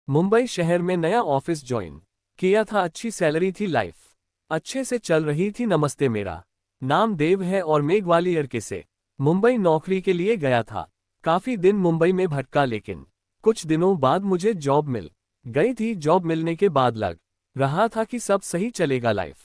मुंबई शहर में नया ऑफिस ज्वाइन किया था। अच्छी सैलरी थी, लाइफ अच्छे से चल रही थी। नमस्ते, मेरा नाम देव है और मैं ग्वालियर के से मुंबई नौकरी के लिए गया था। काफी दिन मुंबई में भटका, लेकिन कुछ दिनों बाद मुझे जॉब मिल गई थी। जॉब मिलने के बाद लग रहा था कि सब सही चलेगा लाइफ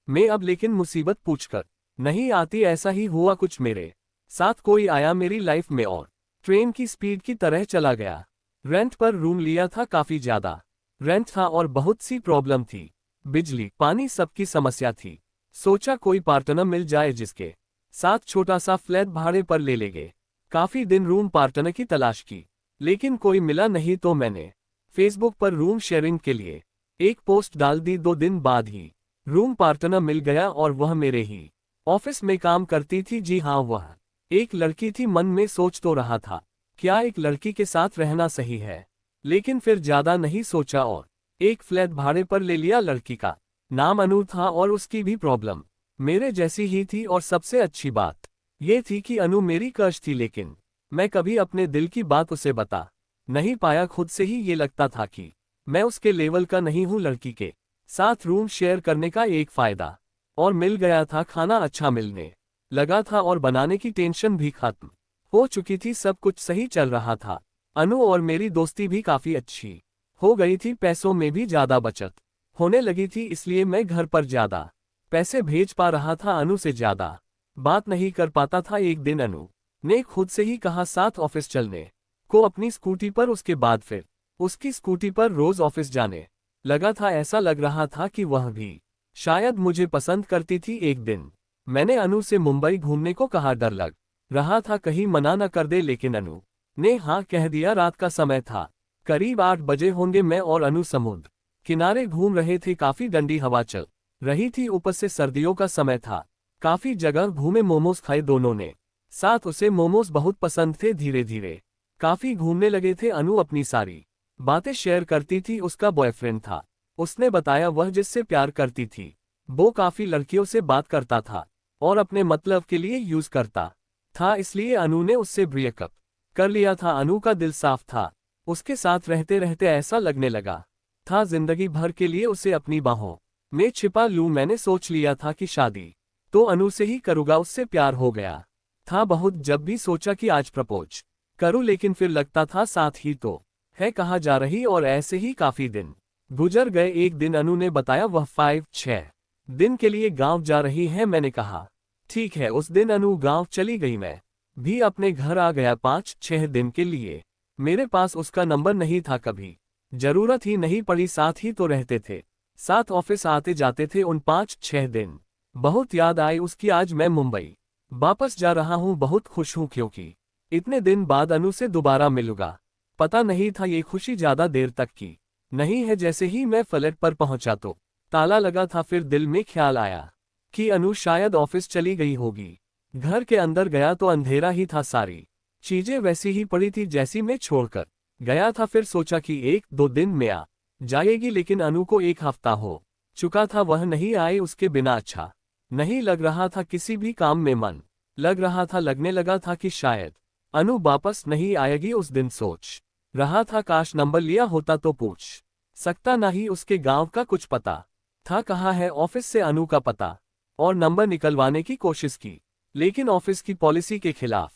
में अब, लेकिन मुसीबत पूछकर नहीं आती। ऐसा ही हुआ कुछ मेरे साथ। कोई आया मेरी लाइफ में और ट्रेन की स्पीड की तरह चला गया। रेंट पर रूम लिया था, काफी ज्यादा रेंट था और बहुत सी प्रॉब्लम थी। बिजली पानी सबकी समस्या थी। सोचा कोई पार्टनर मिल जाए जिसके साथ छोटा सा फ्लैट भाड़े पर ले लेंगे। काफी दिन रूम पार्टनर की तलाश की, लेकिन कोई मिला नहीं। तो मैंने फेसबुक पर रूम शेयरिंग के लिए एक पोस्ट डाल दी। 2 दिन बाद ही रूम पार्टनर मिल गया और वह मेरे ही ऑफिस में काम करती थी। जी हाँ, वह एक लड़की थी। मन में सोच तो रहा था, क्या एक लड़की के साथ रहना सही है, लेकिन फिर ज्यादा नहीं सोचा और एक फ्लैट भाड़े पर ले लिया। लड़की का नाम अनु था और उसकी भी प्रॉब्लम मेरे जैसी ही थी। और सबसे अच्छी बात यह थी कि अनु मेरी क्रश थी, लेकिन मैं कभी अपने दिल की बात उसे बता नहीं पाया। खुद से ही ये लगता था कि मैं उसके लेवल का नहीं हूँ। लड़की के साथ रूम शेयर करने का एक फायदा और मिल गया था, खाना अच्छा मिलने लगा था और बनाने की टेंशन भी खत्म हो चुकी थी। सब कुछ सही चल रहा था। अनु और मेरी दोस्ती भी काफी अच्छी हो गई थी। पैसों में भी ज्यादा बचत होने लगी थी, इसलिए मैं घर पर ज्यादा पैसे भेज पा रहा था। अनु से ज्यादा बात नहीं कर पाता था। एक दिन अनु ने खुद से ही कहा साथ ऑफिस चलने को, अपनी स्कूटी पर। उसके बाद फिर उसकी स्कूटी पर रोज ऑफिस जाने लगा था। ऐसा लग रहा था कि वह भी शायद मुझे पसंद करती थी। एक दिन मैंने अनु से मुंबई घूमने को कहा। डर लग रहा था कहीं मना न कर दे, लेकिन अनु ने हाँ कह दिया। रात का समय था, करीब 8 बजे होंगे। मैं और अनु समुद्र किनारे घूम रहे थे। काफी ठंडी हवा चल रही थी, ऊपर से सर्दियों का समय था। काफी जगह घूमे, मोमोज खाए दोनों ने साथ। उसे मोमोज बहुत पसंद थे। धीरे धीरे काफी घूमने लगे थे। अनु अपनी सारी बातें शेयर करती थी। उसका बॉयफ्रेंड था, उसने बताया। वह जिससे प्यार करती थी वो काफी लड़कियों से बात करता था और अपने मतलब के लिए यूज करता था, इसलिए अनु ने उससे ब्रेकअप कर लिया था। अनु का दिल साफ था। उसके साथ रहते रहते ऐसा लगने लगा था जिंदगी भर के लिए उसे अपनी बाहों में छिपा लूं। मैंने सोच लिया था कि शादी तो अनु से ही करूंगा। उससे प्यार हो गया था बहुत। जब भी सोचा कि आज प्रपोज करूं, लेकिन फिर लगता था साथ ही तो है कहा जा रही। और ऐसे ही काफी दिन गुजर गए। एक दिन अनु ने बताया वह 5-6 दिन के लिए गांव जा रही है। मैंने कहा ठीक है। उस दिन अनु गांव चली गई, मैं भी अपने घर आ गया 5-6 दिन के लिए। मेरे पास उसका नंबर नहीं था, कभी जरूरत ही नहीं पड़ी। साथ ही तो रहते थे, साथ ऑफिस आते जाते थे। उन 5-6 दिन बहुत याद आई उसकी। आज मैं मुंबई वापस जा रहा हूँ, बहुत खुश हूँ क्योंकि इतने दिन बाद अनु से दोबारा मिलूंगा। पता नहीं था ये खुशी ज्यादा देर तक की नहीं है। जैसे ही मैं फ्लैट पर पहुंचा तो ताला लगा था। फिर दिल में ख्याल आया कि अनु शायद ऑफिस चली गई होगी। घर के अंदर गया तो अंधेरा ही था। सारी चीजें वैसी ही पड़ी थी जैसी मैं छोड़कर गया था। फिर सोचा कि 1-2 दिन में आ जाएगी, लेकिन अनु को 1 हफ्ता हो चुका था वह नहीं आई। उसके बिना अच्छा नहीं लग रहा था। किसी भी काम में मन लग रहा था। लगने लगा था कि शायद अनु वापस नहीं आएगी। उस दिन सोच रहा था काश नंबर लिया होता तो पूछ सकता। ना ही उसके गांव का कुछ पता था, कहाँ है ऑफिस से अनु का पता और नंबर निकलवाने की कोशिश की, लेकिन ऑफिस की पॉलिसी के खिलाफ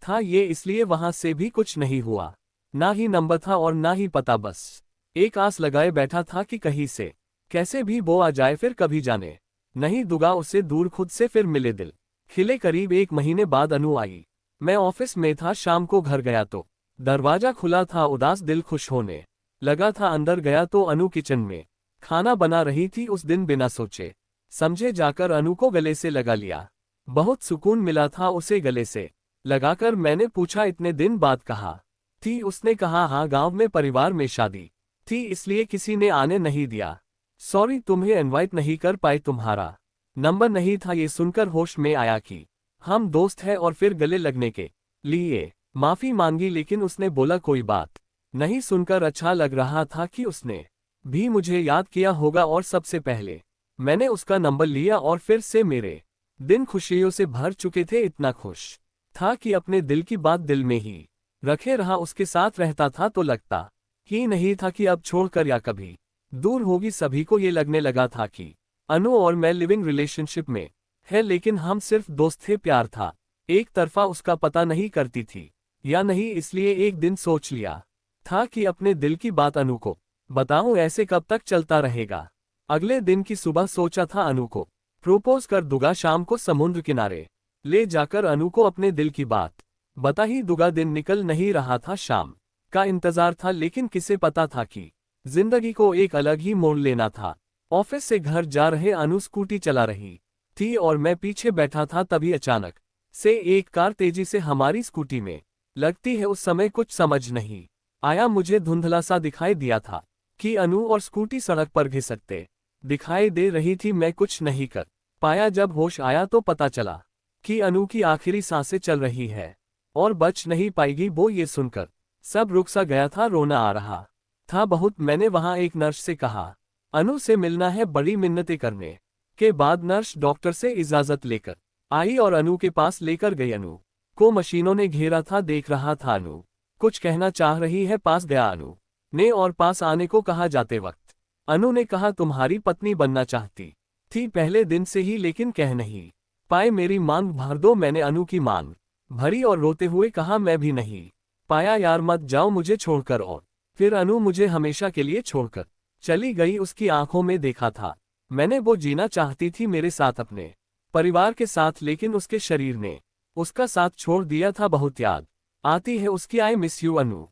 था ये, इसलिए वहां से भी कुछ नहीं हुआ। ना ही नंबर था और ना ही पता। बस एक आस लगाए बैठा था कि कहीं से कैसे भी वो आ जाए। फिर कभी जाने नहीं दूंगा उसे दूर, खुद से फिर मिले दिल खिले। करीब 1 महीने बाद अनु आई। मैं ऑफिस में था। शाम को घर गया तो दरवाजा खुला था। उदास दिल खुश होने लगा था। अंदर गया तो अनु किचन में खाना बना रही थी। उस दिन बिना सोचे समझे जाकर अनु को गले से लगा लिया। बहुत सुकून मिला था उसे गले से लगाकर। मैंने पूछा इतने दिन बाद कहाँ थी? उसने कहा हाँ, गांव में परिवार में शादी थी, इसलिए किसी ने आने नहीं दिया। सॉरी, तुम्हें इनवाइट नहीं कर पाए, तुम्हारा नंबर नहीं था। ये सुनकर होश में आया कि हम दोस्त हैं और फिर गले लगने के लिए माफी मांगी, लेकिन उसने बोला कोई बात नहीं। सुनकर अच्छा लग रहा था कि उसने भी मुझे याद किया होगा। और सबसे पहले मैंने उसका नंबर लिया और फिर से मेरे दिन खुशियों से भर चुके थे। इतना खुश था कि अपने दिल की बात दिल में ही रखे रहा। उसके साथ रहता था तो लगता ही नहीं था कि अब छोड़कर या कभी दूर होगी। सभी को ये लगने लगा था कि अनु और मैं लिविंग रिलेशनशिप में है, लेकिन हम सिर्फ दोस्त थे। प्यार था एक तरफा, उसका पता नहीं करती थी या नहीं। इसलिए एक दिन सोच लिया था कि अपने दिल की बात अनु को बताऊं। ऐसे कब तक चलता रहेगा। अगले दिन की सुबह सोचा था अनु को प्रोपोज कर दूंगा। शाम को समुद्र किनारे ले जाकर अनु को अपने दिल की बात बता ही दूंगा। दिन निकल नहीं रहा था, शाम का इंतजार था, लेकिन किसे पता था कि जिंदगी को एक अलग ही मोड़ लेना था। ऑफिस से घर जा रहे अनु स्कूटी चला रही थी और मैं पीछे बैठा था। तभी अचानक से एक कार तेजी से हमारी स्कूटी में लगती है। उस समय कुछ समझ नहीं आया, मुझे धुंधला सा दिखाई दिया था कि अनु और स्कूटी सड़क पर घिसकते दिखाई दे रही थी। मैं कुछ नहीं कर पाया। जब होश आया तो पता चला कि अनु की आखिरी सांसें चल रही है और बच नहीं पाएगी वो। ये सुनकर सब रुक सा गया था, रोना आ रहा था बहुत। मैंने वहां एक नर्स से कहा अनु से मिलना है। बड़ी मिन्नतें करने के बाद नर्स डॉक्टर से इजाजत लेकर आई और अनु के पास लेकर गई। अनु को मशीनों ने घेरा था, देख रहा था अनु कुछ कहना चाह रही है। पास गया अनु ने और पास आने को कहा। जाते वक्त अनु ने कहा तुम्हारी पत्नी बनना चाहती थी पहले दिन से ही, लेकिन कह नहीं पाए। मेरी मांग भर दो। मैंने अनु की मांग भरी और रोते हुए कहा मैं भी नहीं पाया यार, मत जाओ मुझे छोड़कर। और फिर अनु मुझे हमेशा के लिए छोड़कर चली गई। उसकी आंखों में देखा था मैंने वो जीना चाहती थी मेरे साथ, अपने परिवार के साथ, लेकिन उसके शरीर ने उसका साथ छोड़ दिया था। बहुत याद आती है उसकी। I miss you Anu.